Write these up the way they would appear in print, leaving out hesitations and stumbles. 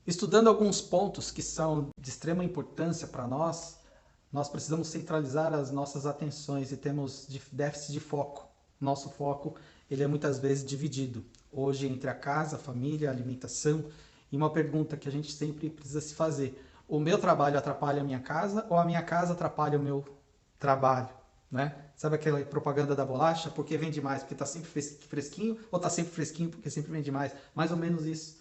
Estudando alguns pontos que são de extrema importância para nós precisamos centralizar as nossas atenções e temos déficit de foco. Nosso foco ele é muitas vezes dividido, hoje entre a casa, a família, a alimentação, e uma pergunta que a gente sempre precisa se fazer: o meu trabalho atrapalha a minha casa ou a minha casa atrapalha o meu trabalho? Né? Sabe aquela propaganda da bolacha? Porque vende mais? Porque está sempre fresquinho, ou está sempre fresquinho porque sempre vende mais? Mais ou menos isso.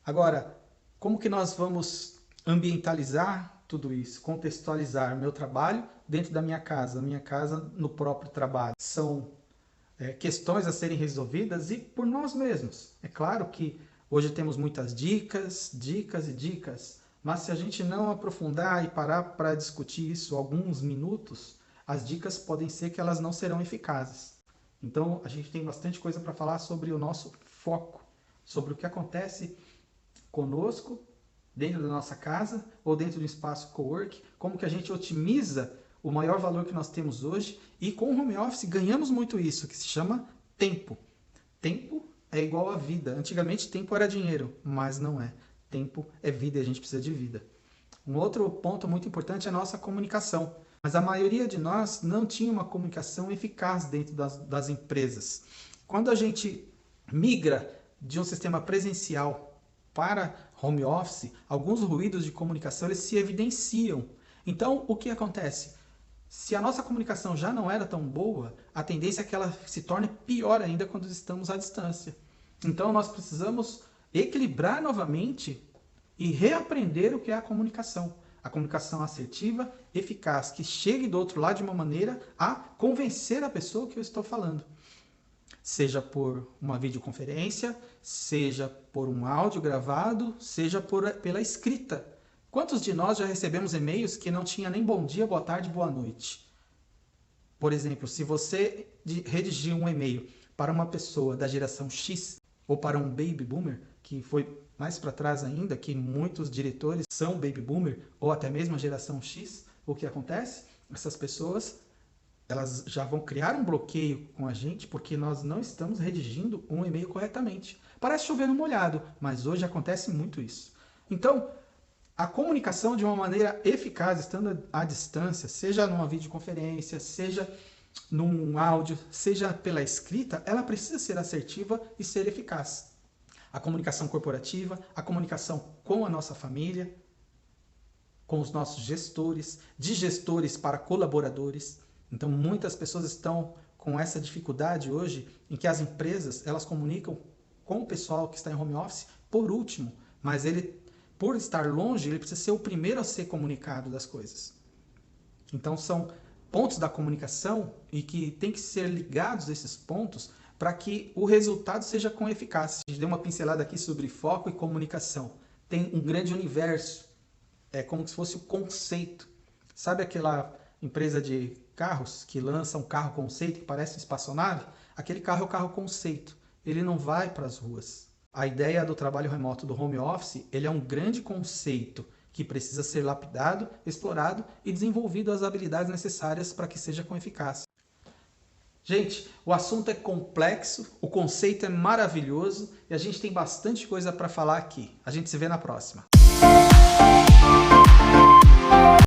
Agora, como que nós vamos ambientalizar tudo isso, contextualizar meu trabalho dentro da minha casa no próprio trabalho? São questões a serem resolvidas e por nós mesmos. É claro que hoje temos muitas dicas, mas se a gente não aprofundar e parar para discutir isso alguns minutos, as dicas podem ser que elas não serão eficazes. Então, a gente tem bastante coisa para falar sobre o nosso foco, sobre o que acontece conosco, dentro da nossa casa ou dentro do espaço cowork, como que a gente otimiza o maior valor que nós temos hoje, e com o home office ganhamos muito isso, que se chama tempo. Tempo é igual a vida. Antigamente tempo era dinheiro, mas não é. Tempo é vida e a gente precisa de vida. Um outro ponto muito importante é a nossa comunicação. Mas a maioria de nós não tinha uma comunicação eficaz dentro das empresas. Quando a gente migra de um sistema presencial para home office, alguns ruídos de comunicação eles se evidenciam. Então, o que acontece? Se a nossa comunicação já não era tão boa, a tendência é que ela se torne pior ainda quando estamos à distância. Então, nós precisamos equilibrar novamente e reaprender o que é a comunicação. A comunicação assertiva, eficaz, que chegue do outro lado de uma maneira a convencer a pessoa que eu estou falando. Seja por uma videoconferência, seja por um áudio gravado, seja pela escrita. Quantos de nós já recebemos e-mails que não tinha nem bom dia, boa tarde, boa noite? Por exemplo, se você redigir um e-mail para uma pessoa da geração X ou para um baby boomer, que foi mais para trás ainda, que muitos diretores são baby boomer ou até mesmo a geração X, o que acontece? Essas pessoas elas já vão criar um bloqueio com a gente porque nós não estamos redigindo um e-mail corretamente. Parece chover no molhado, mas hoje acontece muito isso. Então, a comunicação de uma maneira eficaz, estando à distância, seja numa videoconferência, seja num áudio, seja pela escrita, ela precisa ser assertiva e ser eficaz. A comunicação corporativa, a comunicação com a nossa família, com os nossos gestores, de gestores para colaboradores. Então, muitas pessoas estão com essa dificuldade hoje em que as empresas elas comunicam com o pessoal que está em home office por último, mas ele, por estar longe, ele precisa ser o primeiro a ser comunicado das coisas. Então, são pontos da comunicação e que tem que ser ligados a esses pontos para que o resultado seja com eficácia. A gente deu uma pincelada aqui sobre foco e comunicação. Tem um grande universo, é como se fosse o conceito. Sabe aquela empresa de carros que lança um carro conceito que parece uma espaçonave? Aquele carro é o carro conceito. Ele não vai para as ruas. A ideia do trabalho remoto do home office, ele é um grande conceito que precisa ser lapidado, explorado e desenvolvido as habilidades necessárias para que seja com eficácia. Gente, o assunto é complexo, o conceito é maravilhoso e a gente tem bastante coisa para falar aqui. A gente se vê na próxima.